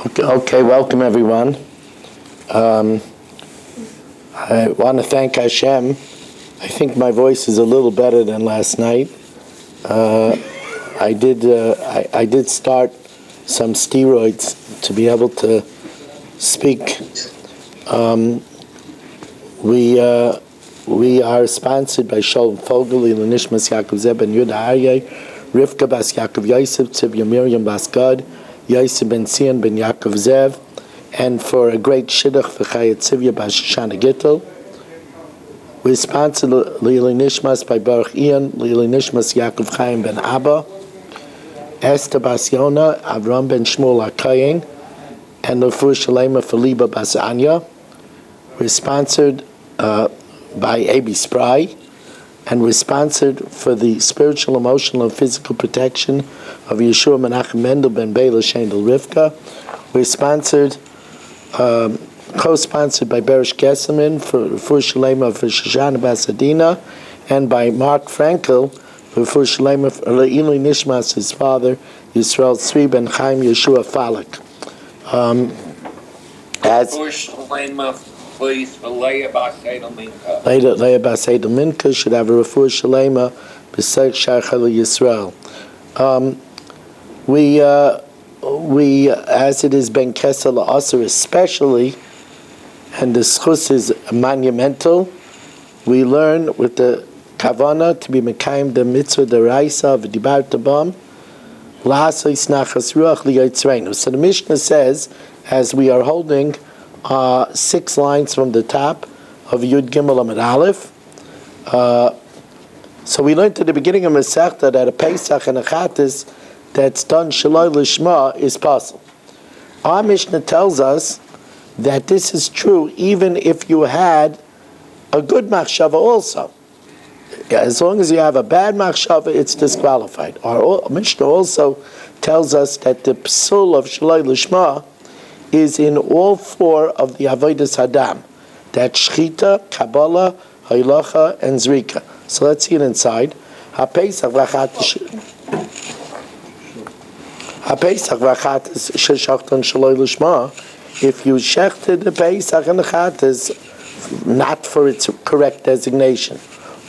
Okay, welcome everyone. I want to thank Hashem. I think my voice is a little better than last night. I did start some steroids to be able to speak. We are sponsored by Sholem Fogel, Nishmas Yaakov Zeb ben Yuda Aryeh, Rivka bas Yaakov Yosef, Tzibya Miriam bas Gad, Yosef ben Sion ben Yaakov Zev, and for a great shidduch for Chayat Tzivya bas Shoshana Gittel. We're sponsored Lili Nishmas by Baruch Ian, Lili Nishmas Yaakov Chaim ben Abba, Esther bas Yona, Avram ben Shmuel HaKohen, and Lefur Shalema for Liba bas Anya. We're sponsored by A.B. Spry, and we're sponsored for the spiritual, emotional, and physical protection of Yeshua Menachem Mendel ben Bela Shendel Rivka. We're sponsored, co-sponsored by Berish Gesselman for Shalema for Shoshana Basadina, and by Mark Frankel for Shalema for Le'ilui Nishmas, his father, Yisrael Tzvi ben Chaim Yeshua Falak. Please, for Leah Basedel Minka. Leah Basedel Minka should have a refuah shalema b'seich shachal Yisrael. We, as it is ben kesel la'aser especially, and the schus is monumental, we learn with the kavana to be mekayim the mitzvah deraisa v'dibarta bam la'asais nachas ruach liyitzreinu. So the Mishnah says, as we are holding 6 lines from the top of Yud Gimel Amud Aleph. So we learned at the beginning of Masechta that a Pesach and a Chatas that's done Shaloi Lishma is possible. Our Mishnah tells us that this is true even if you had a good machshava also. As long as you have a bad machshava, it's disqualified. Our Mishnah also tells us that the psul of Shaloi Lishma is in all 4 of the Avodas Hadam. That's Shchita, Kabbalah, Halacha, and Zrika. So let's see it inside. HaPesach v'achatas sheshachtan shaloi l'shma. If you shechted the Pesach and the Chatas not for its correct designation,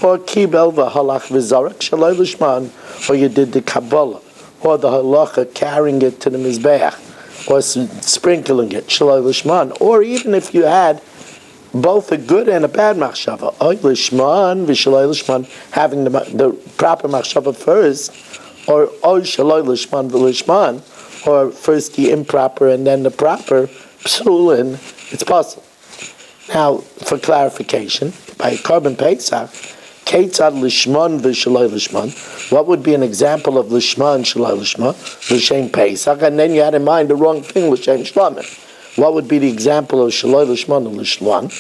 or Kibel v'halach v'zarak shaloi l'shman, or you did the Kabbalah, or the Halacha carrying it to the Mizbeach, or sprinkling it, shaloi lishman, or even if you had both a good and a bad machshava, oy lishman v'shaloi lishman, having the proper machshava first, or oy shaloi lishman v'lishman, or first the improper and then the proper, psulin, it's possible. Now, for clarification, by Korban Pesach, Keitzad lishman v'shaloi lishman, what would be an example of lishman shaloi lishman? L'shem Pesach, and then you had in mind the wrong thing, l'shem shlamim. What would be the example of shaloi lishman and l'shlan?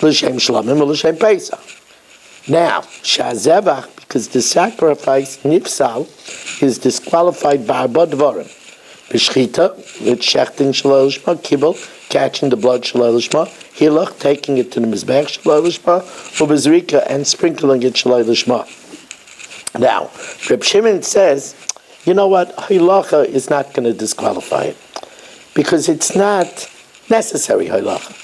L'shem shlamim or l'shem Pesach. Now, shazevach, because the sacrifice nifsal is disqualified by arba dvarim. B'shchita, with shechting shaloi lishman, kibel, catching the blood shaloi lishman, hilach, taking it to the mizbech shaloi lishman, or bezrika, and sprinkling it shaloi lishman. Now, Reb Shimon says, you know what, halacha is not going to disqualify it, because it's not necessary halacha.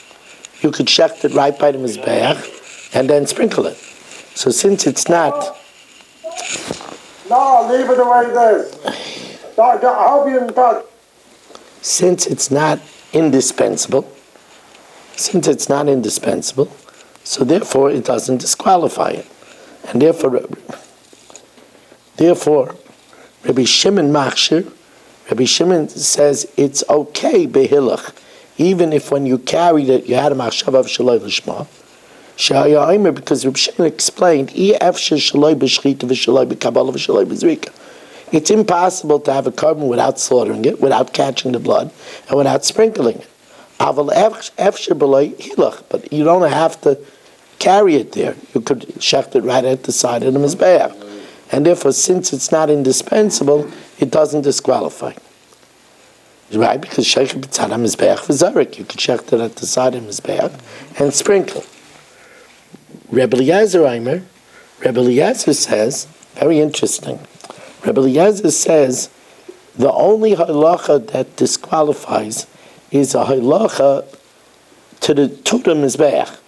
You could shecht it right by the mizbeach and then sprinkle it. So since it's not... No, leave it the way it is. I hope you didn't touch. Since it's not indispensable, so therefore it doesn't disqualify it. And therefore, Rabbi Shimon says it's okay behilach, even if when you carried it you had a machshava of shaloi lishma. Because Rabbi Shimon explained, it's impossible to have a carbon without slaughtering it, without catching the blood, and without sprinkling it. But you don't have to carry it there. You could shecht it right at the side of the mizbeach. And therefore, since it's not indispensable, it doesn't disqualify. Right? Because shecht b'tzad ha-mizbeach v'zarek. You could shecht it at the side of the mizbeach and sprinkle. Rebbe Eliezer says, very interesting, Rebbe Eliezer says, The only halacha that disqualifies is a halacha to the mizbeach.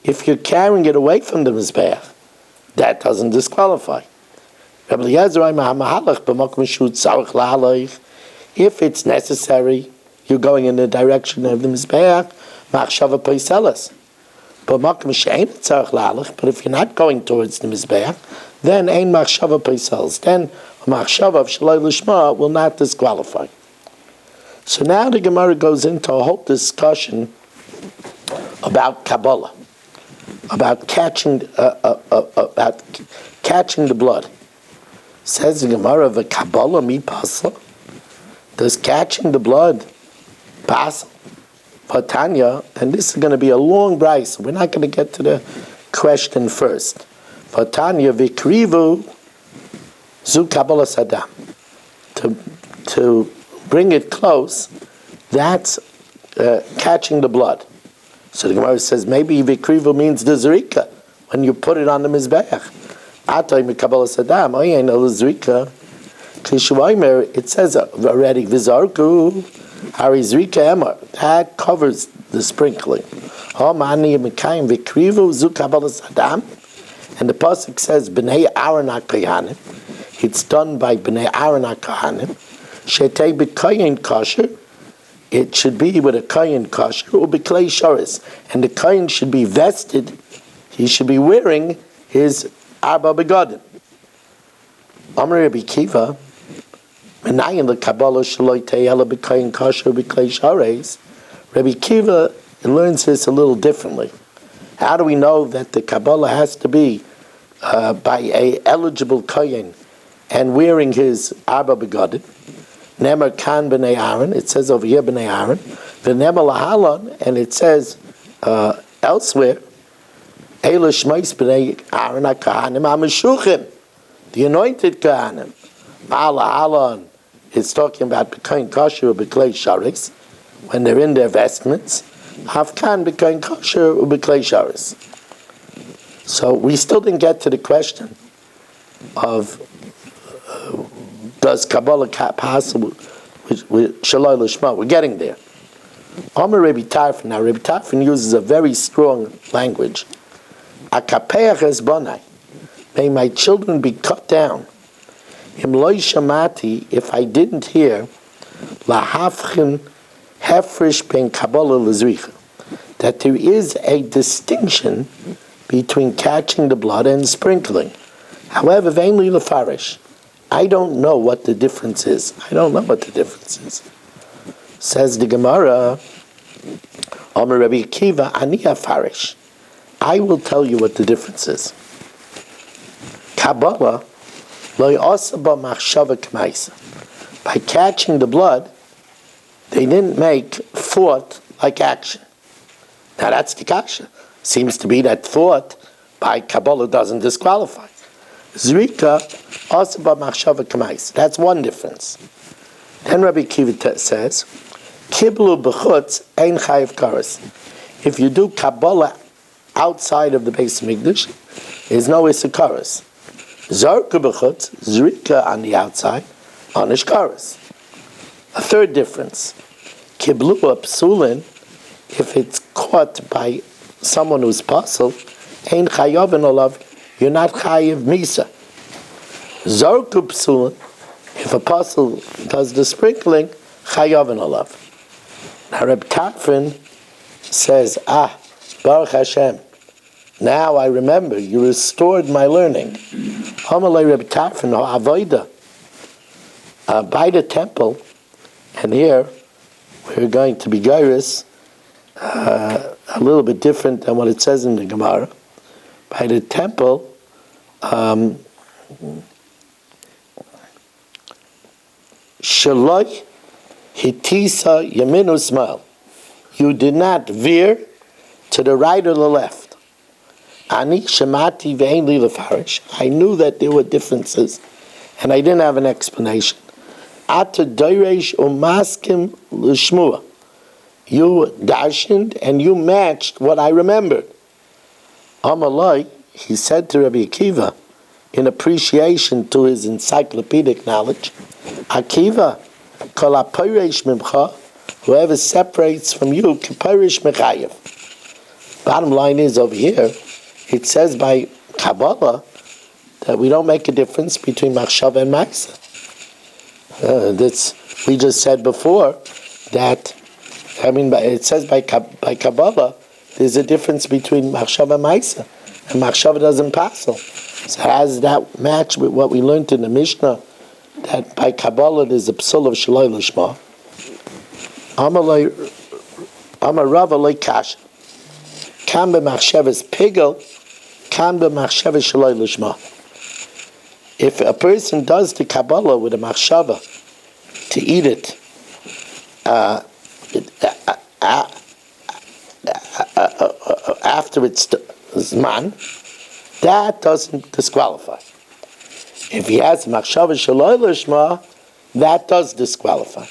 If you're carrying it away from the mizbeach, that doesn't disqualify. If it's necessary, you're going in the direction of the mizbeach, machshava paiselas. But if you're not going towards the mizbeach, then ein machshava paiselas. Then a machshava of shalai lishma will not disqualify. So now the Gemara goes into a whole discussion about Kabbalah, about catching the blood. Says the Gemara, "The Kabbalah mi pasla." Does catching the blood pass? Vatanya, and this is going to be a long brayso. We're not going to get to the question first. Vatanya vikrivu zu Kabbalah sadam. To bring it close, that's catching the blood. So the Gemara says maybe vikrivu means the zrika when you put it on the mizbeach. Atay mikabbalah sadam. Oyein el zrika. Kishvaymer. It says already vizarku hari zrika emar. That covers the sprinkling. Hamani mikayim vikrivu zu kabbalah sadam. And the pasuk says bnei Aaron HaKohanim. It's done by bnei Aaron HaKohanim. Shetei b'kayin kosher. It should be with a kayin kosher or b'klei sharis, and the kayin should be vested. He should be wearing his arba begadim. Amar Rabbi Kiva, menayin lekabbalah shaloi teyela b'kayin kosher b'klei sharis. Rabbi Kiva learns this a little differently. How do we know that the Kabbalah has to be by a eligible kayin and wearing his arba begadim? Nemer kan b'nei Aaron. It says over here b'nei Aaron. V'nemer lahalon, and it says elsewhere, Eila shmeis b'nei Aaron ha'kahanim ha'meshuchim, the anointed kahanim. Lahalon, it's talking about b'kain kosher or b'klei sharis when they're in their vestments. Hafkan b'kain kosher or b'klei sharis. So we still didn't get to the question of does Kabbalah pass with Shalai Lishma? We're getting there. Omer Rabbi Tarfon. Now Rabbi Tarfon uses a very strong language. Akapeach es bonai. May my children be cut down. Im loy shamati, if I didn't hear, lahafchin hefresh ben Kabbalah lezricha, that there is a distinction between catching the blood and sprinkling. However, vainly lefarish. I don't know what the difference is. Says the Gemara, Omer Rabbi Akiva, ani afarish. I will tell you what the difference is. Kabbalah, lo yosaba machshava k'maisa. By catching the blood, they didn't make thought like action. Now that's the kasha. Seems to be that thought by Kabbalah doesn't disqualify. Zrika, asaba machshava k'mais. That's one difference. Then Rabbi Kiva says, Kiblu b'chutz ein chayiv karas. If you do Kabbalah outside of the Beis Mikdash, there's no isakaras. Zarka b'chutz, zrika on the outside, onish karas. A third difference. Kiblu psulin, if it's caught by someone who's puzzled, ein chayavin olav, you're not chayiv misa. Zarku psulin, if a puzzle does the sprinkling, chayavin olav. Now Reb Tarfon says, Baruch Hashem, now I remember, you restored my learning. Hamalei Reb Tarfon avoida, by the temple, and here we're going to be gyrus, a little bit different than what it says in the Gemara. By the temple, Shaloi hitisa yaminu smal. You did not veer to the right or the left. Ani shemati ve'ein li lefarish. I knew that there were differences, and I didn't have an explanation. Ata doiresh umaskim l'shmua. You darshened and you matched what I remembered. Amalai, he said to Rabbi Akiva, in appreciation to his encyclopedic knowledge, Akiva, kol ha'poresh mimcha, whoever separates from you, kiporesh mechayev. Bottom line is over here, it says by Kabbalah that we don't make a difference between machshava and ma'isa. We just said before that, it says by Kabbalah there's a difference between machshava and ma'isa, and machshava doesn't passel. So how does that match with what we learned in the Mishnah, that by Kabbalah there's a psul of shaloi lishma? Amar Rava loy kasha. Kan b'machshavas pigel, kan b'machshavas shaloi lishma. If a person does the Kabbalah with a machshava to eat it after it's zman, that doesn't disqualify. If he has a machshava shaloi lishma, that does disqualify.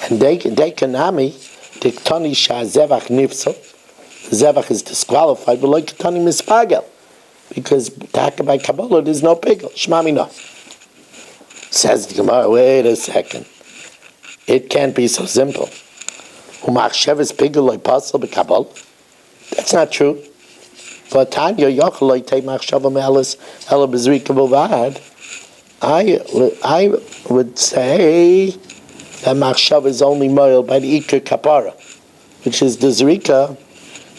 And they kanami diktani sha zevach nifsel. Zevach is disqualified, but like Tani mispagel, because by Kabbalah there's no pigel. Shmami no. Says the Gemara, wait a second. It can't be so simple. Umachshev pigel like pasal by Kabbalah. That's not true. But Tanya yochel like take machshava me'elis ela bezrika b'vad. I would say that machshava is only moil by the ikar kapara, which is the zrika.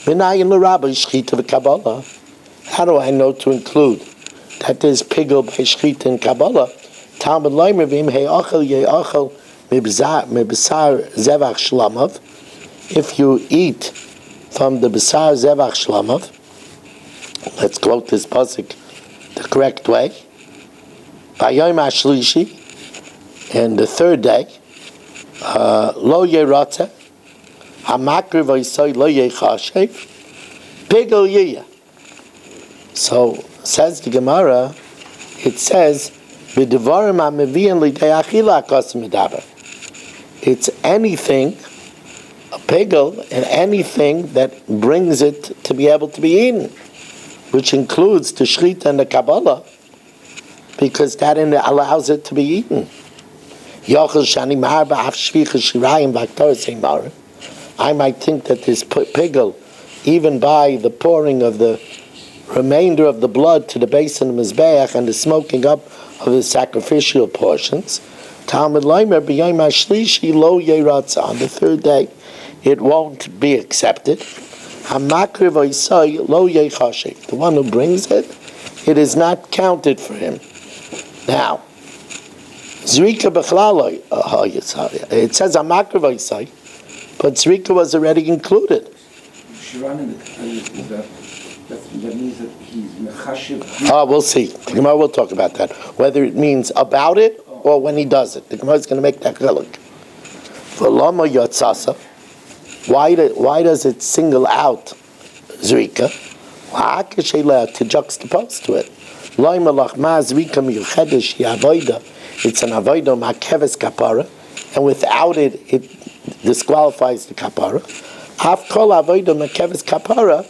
How do I know to include that there's pigel by shchita in Kabbalah? Talmud Loimavim hey achel ye'achel mibsar zevach shlamav. If you eat from the besar zevach shlamav, let's quote this pasuk the correct way. Vayom hashlishi, and the third day, lo yeratze. Hamakriv oisoi lo yechashev, pigel yiyah. So says the Gemara, it says b'devarim ha'mevi'en lidei achila hakosim medaber. It's anything, a pigel, and anything that brings it to be able to be eaten, which includes the shchita and the Kabbalah, because that allows it to be eaten. Yochel shani mar ba'af shvicha shirayim v'aktoris mar. I might think that this pigel, even by the pouring of the remainder of the blood to the basin of Mizbeach and the smoking up of the sacrificial portions, Talmud Leimer b'yom hashlishi lo yeratza. On the third day, it won't be accepted. Hamakriv oisai lo yechashev. The one who brings it, it is not counted for him. Now, zrika b'chlal, it says hamakriv oisai. But Zrika was already included. That means that he's mechashiv. We'll see. The Gemara will talk about that. Whether it means about it or when he does it. The Gemara is going to make that chiluk. V'lama yatzasa. Why does it single out Zrika? To juxtapose to it. It's an avoida makeves kapara, and without it, it disqualifies the kapara. Af kol avodah mekeves kapara,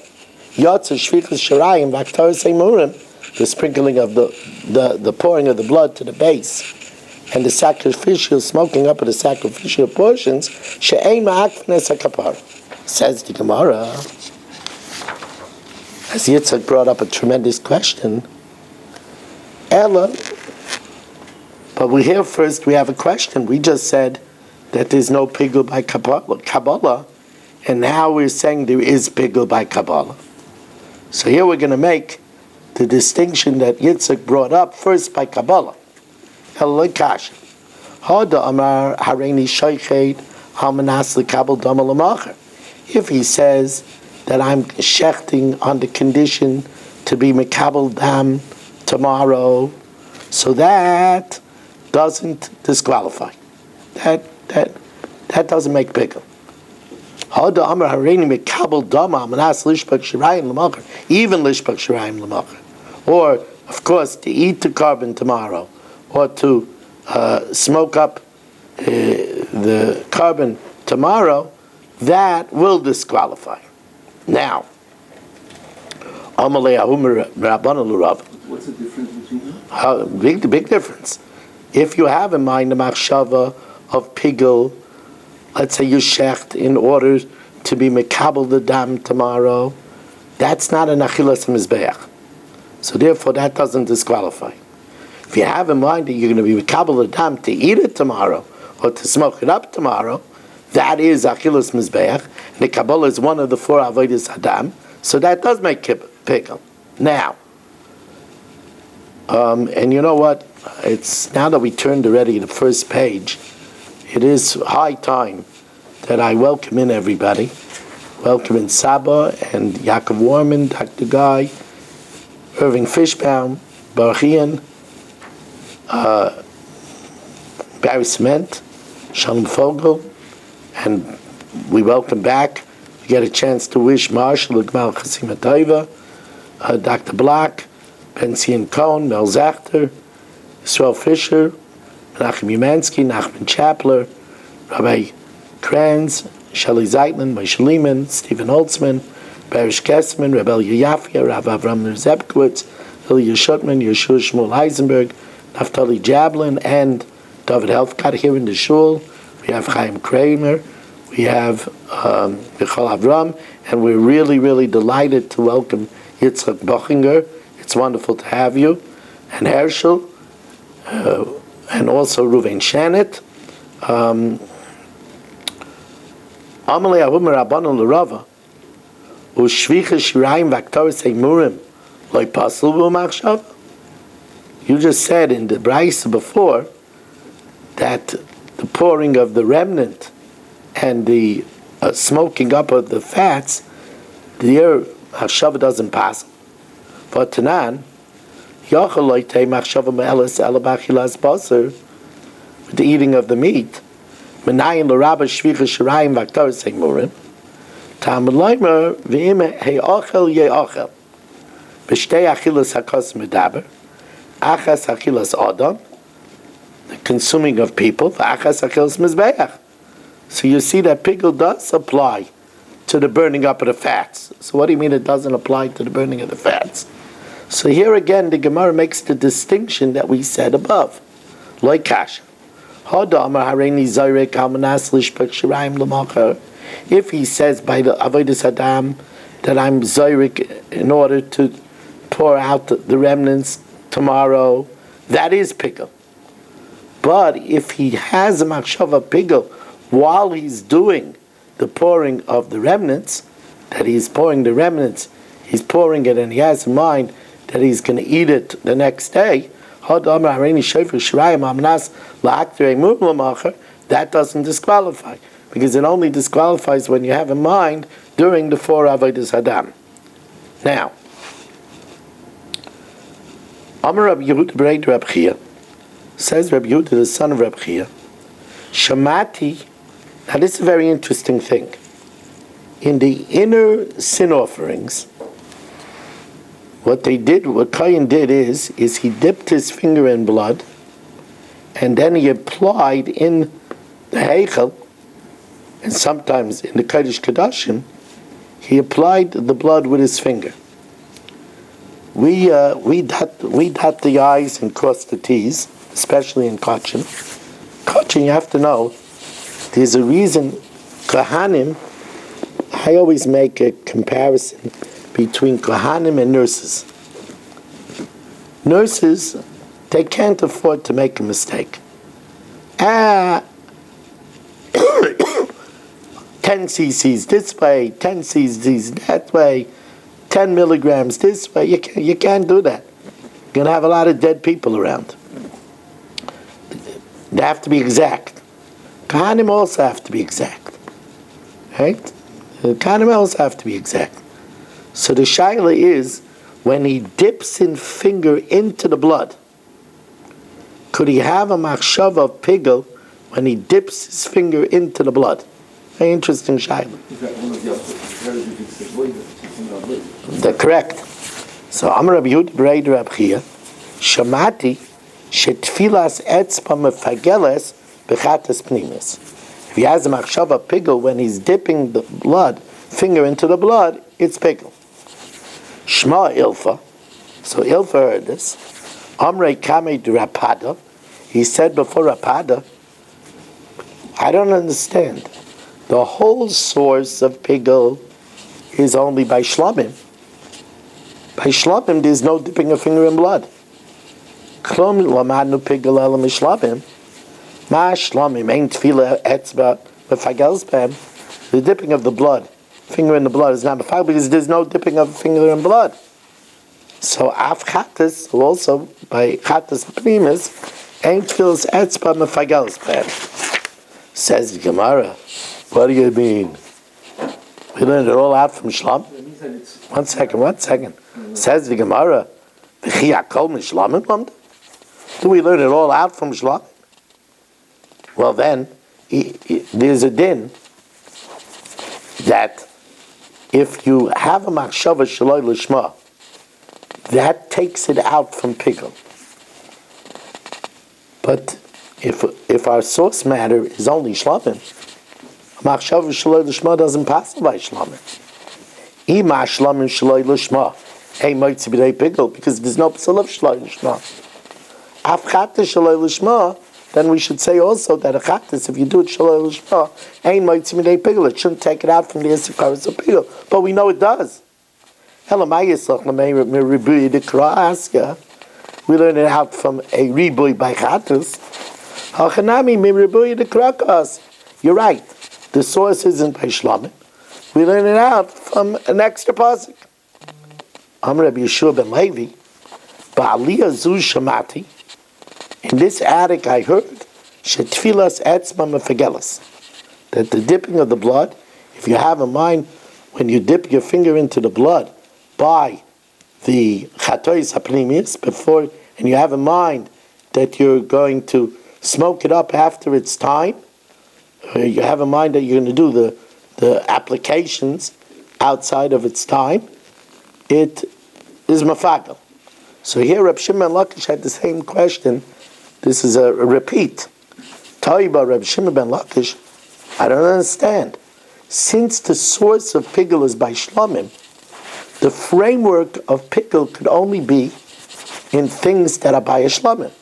yotze shvichas shirayim v'aktaris emurim, the sprinkling of the pouring of the blood to the base, and the sacrificial smoking up of the sacrificial portions, she'ein ma'akfnes kapara. Says the Gemara, as Yitzchak brought up a tremendous question. Ella, but we here first we have a question. We just said that there's no pigul by Kabbalah, and now we're saying there is pigul by Kabbalah. So here we're going to make the distinction that Yitzchak brought up first by Kabbalah. Hellokash. Hada Amar Hareini Shaykhed Hamanas Lekabel Dama Lamacher. If he says that I'm shechting on the condition to be Mekabel Dam tomorrow, so that doesn't disqualify. That doesn't make pigul. Even lishpak shirayim l'macher, or of course to eat the carbon tomorrow, or to smoke up the carbon tomorrow, that will disqualify. Now, What's the difference between them? Big difference. If you have in mind the machshava of pigel, let's say you shecht in order to be mekabel the dam tomorrow, that's not an achilas mizbeach. So therefore that doesn't disqualify. If you have in mind that you're going to be mekabel the dam to eat it tomorrow or to smoke it up tomorrow, that is achilas mizbeach. And the Kabbalah is one of the 4 avodas hadam, so that does make pigel. Now, and you know what? It's now that we turned already the first page, it is high time that I welcome in everybody. Welcome in Saba and Yaakov Warman, Dr. Guy, Irving Fishbaum, Baruch Ian, Barry Cement, Shalom Fogel, and we welcome back. We get a chance to wish Marshall Gmal Chasima Taiva, Dr. Black, Ben Zion Cohen, Mel Zachter, Israel Fisher, Menachem Umansky, Nachman Chapler, Rabbi Kranz, Shelley Zeitman, Moshe Lehman, Stephen Holtzman, Barish Kessman, Rebel Yafia, Rav Avram Zebkowitz, Ilya Shutman, Yeshua Shmuel Heisenberg, Naftali Jablin, and David Helfgott here in the shul. We have Chaim Kramer, we have Michal Avram, and we're really, really delighted to welcome Yitzchak Bochinger. It's wonderful to have you, and Herschel, and also Ruven Shanet. Amalei Ahumar Rabbanon L'Rava, U'shvicha Shirayim V'Aktoris Eimurim Lo Yipaslu B'Machshava. You just said in the Brisa before that the pouring of the remnant and the smoking up of the fats, the Machshava doesn't pass. For Tanan, Yochel Lo Yitei Machshava Me'eles Ela B'Achilas Basar, with the eating of the meat. Menayin l'rabba shvicha shirayim v'aktoris eimurim. Talmud Leimer v'im he'ochel ye'ochel. B'shtei achilas hakos medaber. Achas achilas adam, the consuming of people. V'achas achilas mizbeach. So you see that pigel does apply to the burning up of the fats. So what do you mean it doesn't apply to the burning of the fats? So here again the Gemara makes the distinction that we said above. Like kasha. If he says by the avodas hadam that I'm zayrik in order to pour out the remnants tomorrow, that is pigel. But if he has a machshava pigel while he's doing the pouring of the remnants, that he's pouring the remnants, he's pouring it and he has in mind that he's going to eat it the next day, that doesn't disqualify, because it only disqualifies when you have in mind during the 4 avodas hadam. Now, Amar Rabbi Yehuda B'rei Rabbi Chia, says Rabbi Yehuda, the son of Rabbi Chia, Shamati. Now this is a very interesting thing. In the inner sin offerings, what Kayin did is he dipped his finger in blood, and then he applied in the Heichel, and sometimes in the Kodesh Kodashim, he applied the blood with his finger. We dot the I's and cross the T's, especially in Kachin. Kachin, you have to know, there's a reason Kohanim, I always make a comparison between Kohanim and nurses. Nurses, they can't afford to make a mistake. 10 cc's this way, 10 cc's that way, 10 milligrams this way. You can't do that. You're going to have a lot of dead people around. They have to be exact. Kohanim also have to be exact. Right? Kohanim also have to be exact. So the shaila is, when he dips his finger into the blood, could he have a machshava of pigel when he dips his finger into the blood? Very interesting shaila. They're correct. So Amar Rabbi Yehuda B'rei Rabbi Chia, Shamati shetfilas etzpa mefageles b'chatas pnimis. If he has a machshava of pigel when he's dipping the finger into the blood, it's pigel. Shma Ilfa. So Ilfa heard this. Amrei Kamei Drapada. He said before Rapada, I don't understand. The whole source of pigel is only by shlamim. By shlamim, there's no dipping a finger in blood. Klum lamanu pigel elam shlamim. Ma shlamim ain't tefila etzba b'fagels b'hem. The dipping of the blood, finger in the blood, is not b'fagel because there's no dipping of a finger in blood. So af chatas, also by chatas primus, ain't tefillas etzba b'fagels b'hem. Says the Gemara, what do you mean? We learned it all out from Shlam? One second. Says the Gemara, do we learn it all out from Shlam? Well then, there's a din that if you have a machshava shaloi lishma, that takes it out from pigel. But if our source matter is only shlamim, machshava shaloi lishma doesn't pass by shlamim. Ima shlamim shaloi lishma, hey moitzi b'dei pigel, because there's no psul of shaloi lishma. Afchata shaloi lishma, then we should say also that a chatas, if you do it shaloi lishma, hey moitzi b'dei pigel, it shouldn't take it out from the isikaras of pigel, but we know it does. We learn it out from a ribuy by chatas. You're right. The source isn't by shlamim. We learn it out from an extra pasuk. Amar Rabbi Yeshua ben Levi, Ba'aliyah zu shamati. In this attic I heard shetfilas etzma mefagelas, that the dipping of the blood, if you have in mind when you dip your finger into the blood by the chatois hapnimis before, and you have in mind that you're going to smoke it up after its time, you have in mind that you're going to do the applications outside of its time, it is mafagel. So here Reb Shimon ben Lakish had the same question. This is a repeat. Taiba Reb Shimon ben Lakish, I don't understand. Since the source of pigel is by shlamim, the framework of pigel could only be in things that are by a shlamim.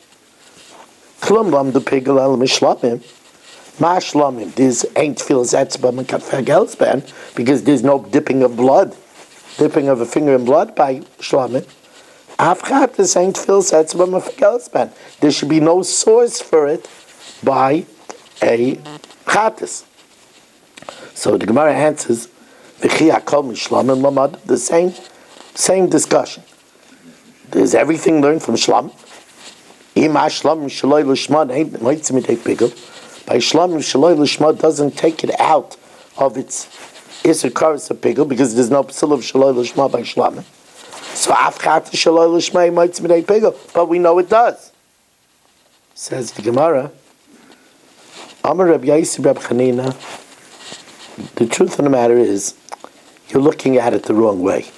Klum lam the pigel el mishlamim. Ma shlamim, this ain't feels etzba mekafagels ben, because there's no dipping of blood, dipping of a finger in blood by shlamim. Afchatas ain't feels etzba mekafagels ben. There should be no source for it by a chatas. So the Gemara answers, the same discussion. Is everything learned from shlam? By shlam shaloi lishma doesn't take it out of its isikaris of pigel because there's no psil of shaloi lishma by shlam. So afchat shaloi lishma might be pigel, but we know it does. Says the Gemara, Amar Reb Yaisi Reb Chanina. The truth of the matter is, you're looking at it the wrong way.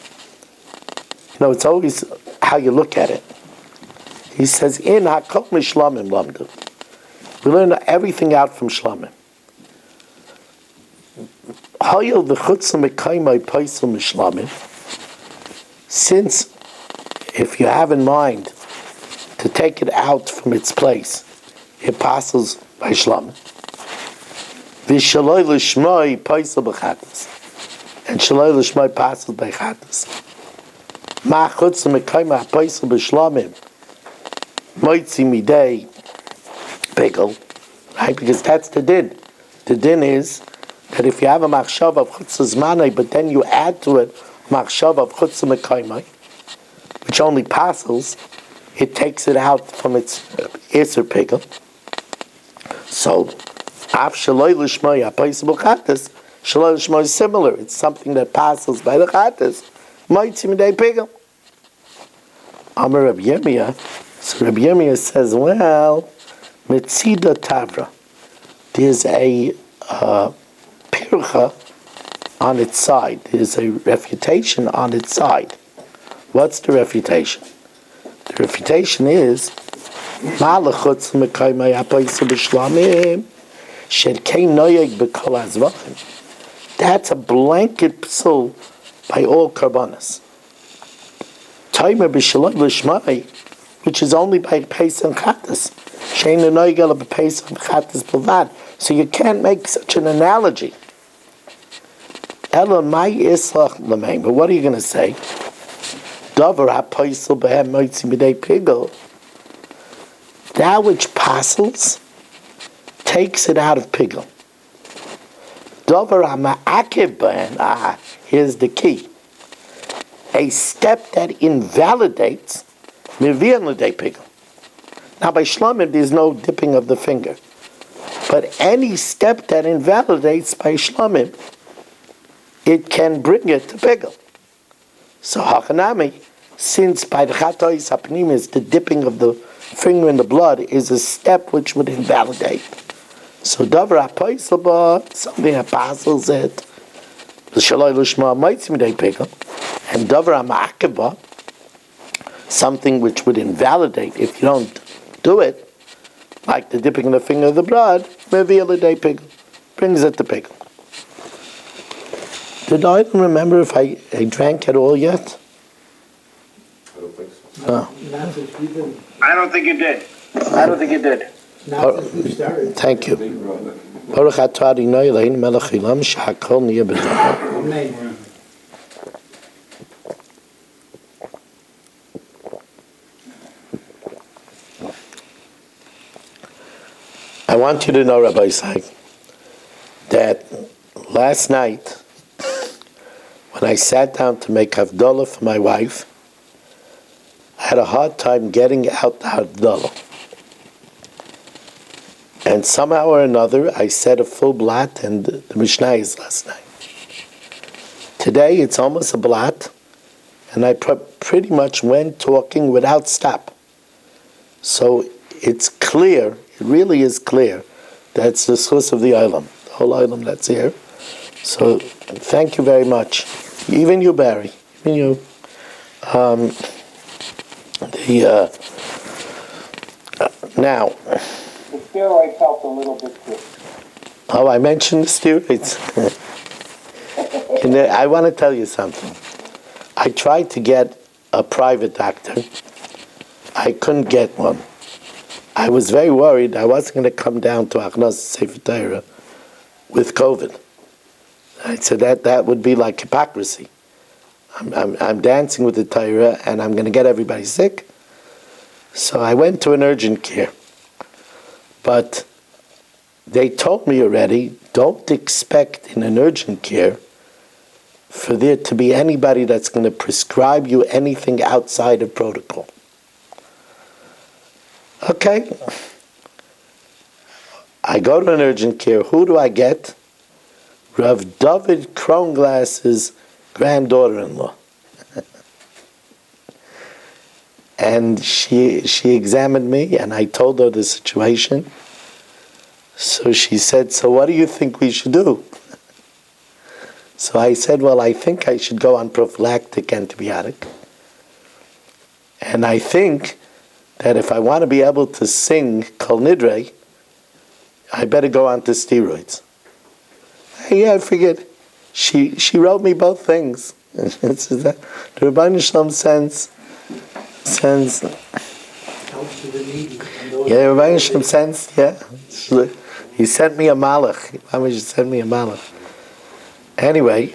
You know, it's always how you look at it. He says, in hakol mishlamim lamdu. We learn everything out from shlamim. Hayil v'chutzah mekaymai paisel mishlamim. Since, if you have in mind to take it out from its place, it passes by shlamim. V'shaloi l'shmoi paisel b'chatas. And shaloi l'shmoi passes by chatas. Ma chutzah mekaymai paisel b'shlamim. Moitzi midei pigel, right? Because that's the din. The din is that if you have a machshav of chutzah zmanai, but then you add to it machshav of chutzah mekaymai, which only passes, it takes it out from its iser pigel. So, af shaloi l'shmoi apais b'chatas, shaloi l'shmoi is similar. It's something that passes by the chatas. Moitzi midei pigel. Amar Reb Yirmiyah. So Rabbi Yirmiyah says, well, Mitzida Tavra, there's a pircha on its side. There's a refutation on its side. What's the refutation? The refutation is, Malachutz mekaymai apaisa b'shlamim, shedkei noyeg b'kol hazvachim. That's a blanket psul by all karbanas. Taimer b'shaloi l'shmai, which is only by Pais and Chatas. Shein noigel b'peisach v'chatas b'lvad. So you can't make such an analogy. Ela mai islach l'mein. But what are you going to say? Davar ha'poisel b'hem moitzi b'dei pigel. That which passels takes it out of pigel. Davar ha'ma'akev b'hem. Here's the key. A step that invalidates Mivian l'dei pigel. Now by shlomim there's no dipping of the finger. But any step that invalidates by shlomim, it can bring it to pigel. So hachanami, since by the chatois hapnimis, the dipping of the finger in the blood is a step which would invalidate. So davar hapoisel ba, something that passes it, the shaloi lushma mitzim midei pigel, and davar ha'ma'akev ba, something which would invalidate if you don't do it, like the dipping of the finger of the blood, maybe a day pigel, brings it to pigel. Did I even remember if I drank at all yet? I don't think so. No. I don't think you did. I don't think you did. Not since we started. Thank you. Baruch atah Adonai Eloheinu melech haolam shehakol niyeh b'dvaro. Amen. I want you to know, Rabbi Isaac, that last night, when I sat down to make Havdalah for my wife, I had a hard time getting out the Havdalah. And somehow or another, I said a full blat and the Mishnayos last night. Today, it's almost a blat, and I pretty much went talking without stop. So it's clear, it really is clear, that's the source of the Olam, the whole Olam that's here. So thank you very much. Even you, Barry. Even you. Now. The steroids helped a little bit too. Oh, I mentioned the steroids. I want to tell you something. I tried to get a private doctor. I couldn't get one. I was very worried I wasn't going to come down to Achnas Sefer Torah with COVID. I said that would be like hypocrisy. I'm dancing with the Torah and I'm going to get everybody sick. So I went to an urgent care. But they told me already, don't expect in an urgent care for there to be anybody that's going to prescribe you anything outside of protocol. Okay. I go to an urgent care. Who do I get? Rav David Kronglass's granddaughter-in-law. And she examined me, and I told her the situation. So she said, so what do you think we should do? So I said, well, I think I should go on prophylactic antibiotic. And I think that if I want to be able to sing Kol Nidre, I better go on to steroids. Yeah, I figured. She wrote me both things. The Rebbeinu Shalom sends. Yeah, Rebbeinu Shalom sends. Yeah, he sent me a malach. Mama just sent me a malach. Anyway,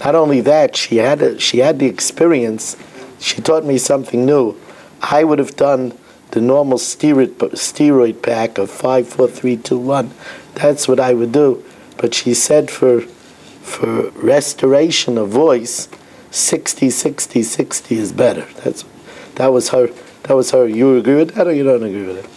not only that, she had the experience. She taught me something new. I would have done the normal steroid pack of 5, 4, 3, 2, 1. That's what I would do. But she said for restoration of voice, 60, 60, 60 is better. That was her. You agree with that or you don't agree with it?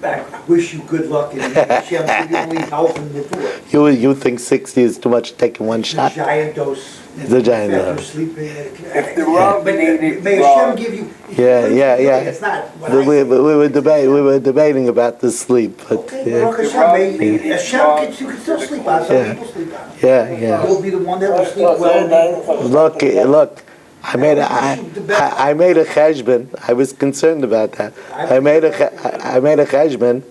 I wish you good luck in Hashem give you only health and the You think 60 is too much taking one shot? giant dose. The giant dose. Sleeping. If the Rav needed May Hashem give you. Yeah. It's not. What We were debating about the sleep, but Okay, Baruch Hashem, Hashem you can still sleep on. Some people sleep on. yeah. You'll be the one that will sleep well. Look. I made a cheshbon. I was concerned about that. I made a cheshbon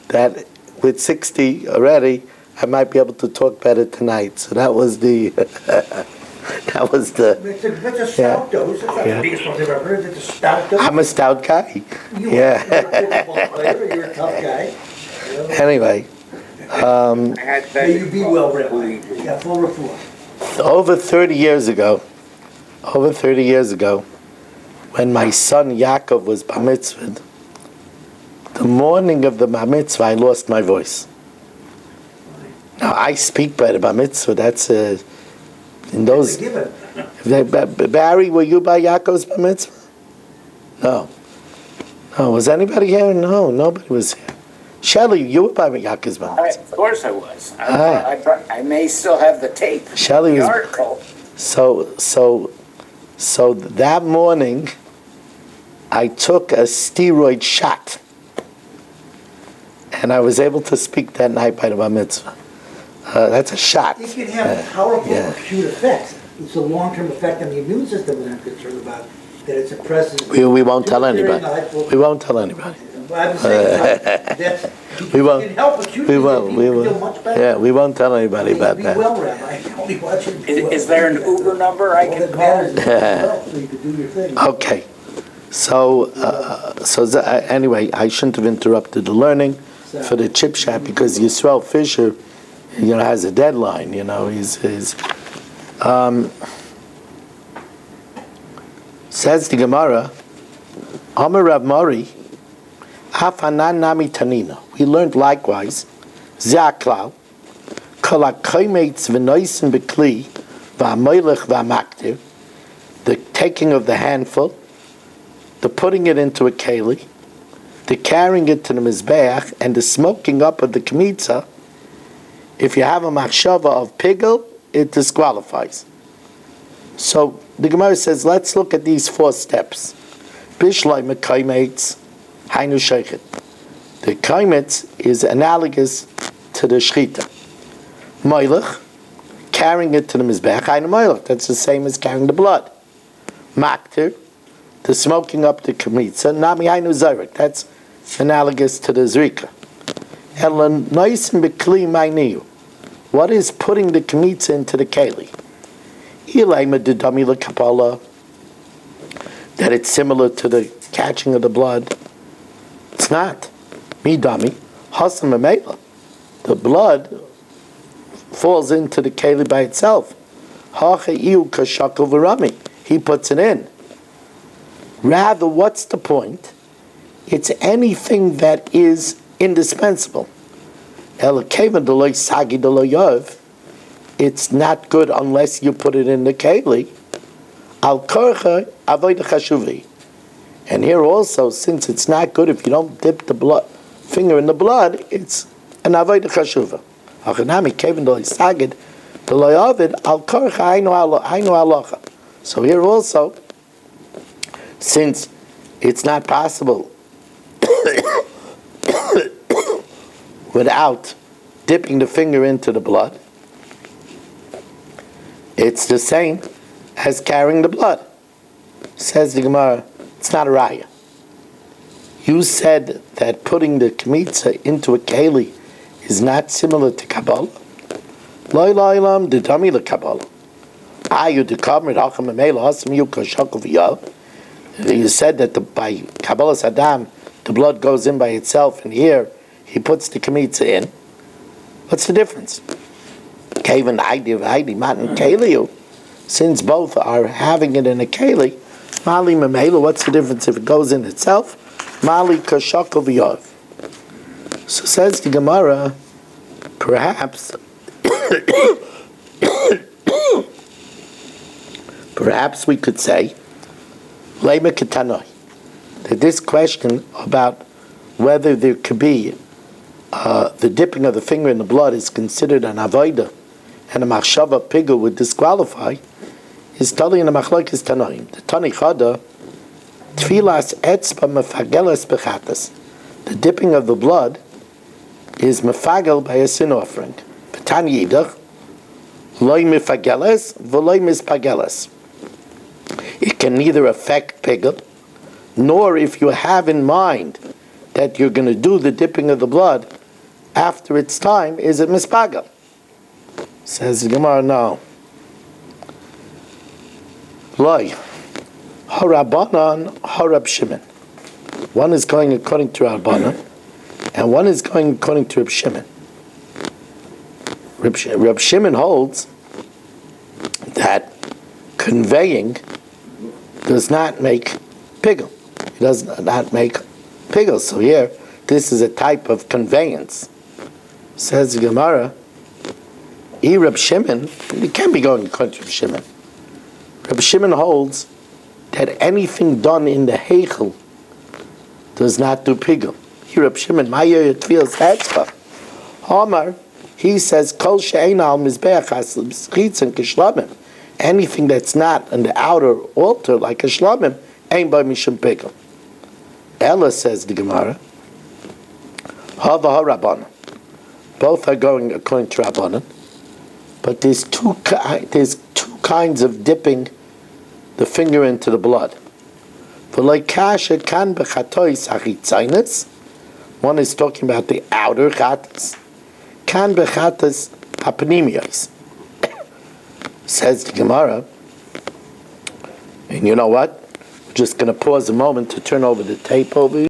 that with 60 already, I might be able to talk better tonight. So that was the That was the. It's a stout dose. It's not the biggest one I've ever heard. It's a stout dose. I'm a stout guy. You're Yeah. a football player. You're a tough guy. Anyway, May you be well, Rabbi. Yeah, full report. over 30 years ago, when my son Yaakov was bar mitzvahed, the morning of the bar mitzvah, I lost my voice. Now I speak by the bar mitzvah. That's in those. Barry, were you by Yaakov's bar mitzvah? No. No. Was anybody here? No, nobody was here. Shelley, you were by Yaakov's bar mitzvah. Of course I was. I may still have the tape. Shelley the was. article. So that morning, I took a steroid shot, and I was able to speak that night by the bar mitzvah. That's a shot. It can have powerful acute effects. It's a long-term effect on the immune system that I'm concerned about, that it's a present. We won't tell anybody. We won't tell anybody. I'm saying that We won't. can help acutely. We won't. People We feel won't. much better. Yeah, we won't tell anybody about Be that. well, Rabbi. Only watch it. Is there an Uber number I All can that call? matters is yourself, so you can do your thing. Okay. So anyway, I shouldn't have interrupted the learning for the chip shop because Yisrael Fisher, has a deadline. Says the Gemara, Amar Rav Mari, Hafanan Nami Tanina. We learned likewise, Zeaklau, Kol HaKoimetz V'noisen B'kli V'amoilech V'amaktiv, the taking of the handful, the putting it into a keli, the carrying it to the mizbeach, and the smoking up of the kmitza. If you have a machshava of pigel, it disqualifies. So the Gemara says, let's look at these 4 steps. Bishloi mekaymetz, hainu sheichet. The kaimetz is analogous to the shchita. Moilech, carrying it to the mizbeach, hainu moilech. That's the same as carrying the blood. Maktir, the smoking up the kmitza, nami hainu zayrik. That's analogous to the zrika. Elan noisim bekli mainiu. What is putting the kmitza into the keli? That it's similar to the catching of the blood. It's not. Midami, hasam amela. The blood falls into the keli by itself. He puts it in. Rather, what's the point? It's anything that is indispensable. It's not good unless you put it in the keli. And here also, since it's not good if you don't dip the finger in the blood, it's an avodah chashuva. So here also, since it's not possible without dipping the finger into the blood, it's the same as carrying the blood. Says the Gemara, it's not a raya. You said that putting the kmitza into a keli is not similar to Kabbalah. Loi loilam dedami le Kabbalah. You said that by Kabbalah Saddam, the blood goes in by itself, and here he puts the kmitza in. What's the difference? Since both are having it in a keli, mali memela, what's the difference if it goes in itself? Mali kashakal v'yov. So says the Gemara, perhaps we could say, lema ketanoi, that this question about whether there could be the dipping of the finger in the blood is considered an avodah, and a machshava pigul would disqualify, is tali in a machlokes tanoim. The tani chada, tfilas etzba mefageles bechatas. The dipping of the blood is mefagel by a sin offering. V'tani yidach, loy mefageles, v'loy mispageles. It can neither affect pigul, nor if you have in mind that you're going to do the dipping of the blood after its time, is it mispagel? Says the Gemara, no. Loi, Harabanan, Harab Shimon. One is going according to Rabbanan, and one is going according to Reb Shimon. Reb Shimon holds that conveying does not make pigul. It does not make pigul. So here, this is a type of conveyance. Says the Gemara, Reb Shimon, you can't be going according to Reb Shimon. Reb Shimon holds that anything done in the heichel does not do pigul. Here, Reb Shimon, Ma'yer Yitfiel's Hetzbach. Omar, he says, Kol she'ein al mizbeach chitzon k'shlamim. Anything that's not on the outer altar, like a shlamim, ain't by mishum pigul. Ella says the Gemara, Hava ha-Rabbanan. Both are going according to Rabbanan, but there's two kinds of dipping the finger into the blood. One is talking about the outer chatas. Kan bechatas hapanimiyos. Says the Gemara, and you know what? We're just going to pause a moment to turn over the tape over here.